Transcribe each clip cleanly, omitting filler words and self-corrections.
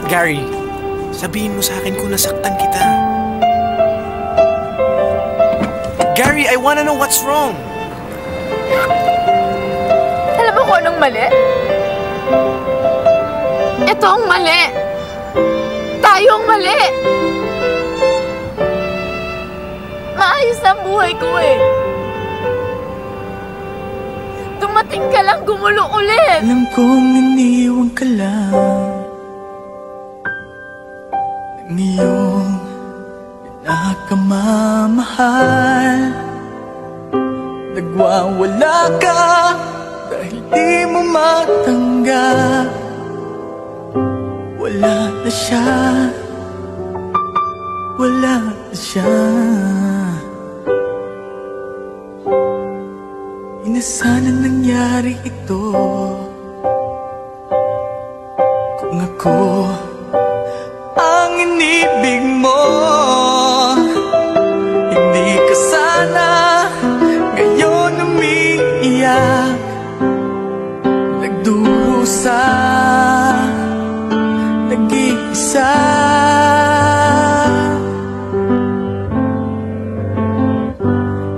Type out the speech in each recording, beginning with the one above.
Gary, sabihin mo sa akin kung nasaktan kita. Gary, I wanna know what's wrong. Alam mo kung anong mali? Ito ang mali. Tayo ang mali. Maayos ang buhay ko eh. Dumating ka lang, gumulo ulit. Alam kong iniwan ka lang ng iyong pinakamamahal. Nagwawala ka dahil di mo matanggap. Wala na siya, wala na siya. Ina sana nangyari ito kung ako ang inibig mo. Hindi ka sana ngayon umiiyak, nagdurusa, nag-iisa.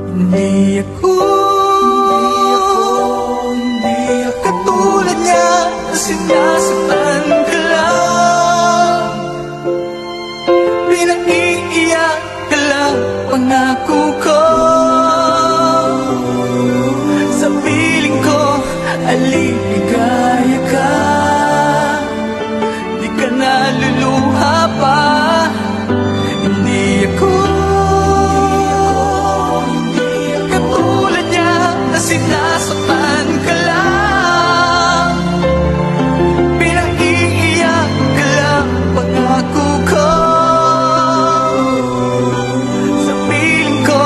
Hindi ako katulad niya na sinasaktan ka lang, pinaiiyak ka lang, pangako ko. Sa piling ko, aligaya ka, di ka naluluha pa. Hindi ako katulad niya na sinasaktan ka lang, pinaiiyak ka lang, pangako ko. Sa piling ko,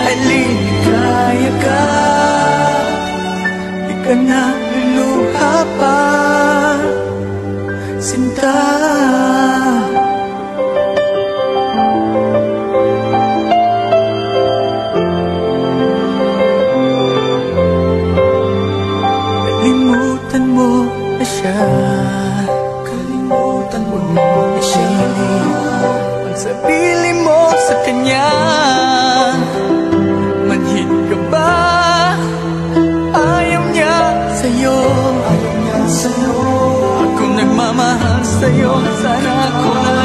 aligaya ka, di ka naluluha pa, sinta. Kalimutan mo na siya, kalimutan mo na siya. Pagsabili mo sa kanya, manhid ka ba? Ayaw niya sa'yo, ayaw niya sa'yo. Ako nagmamahal sa'yo, sana ako na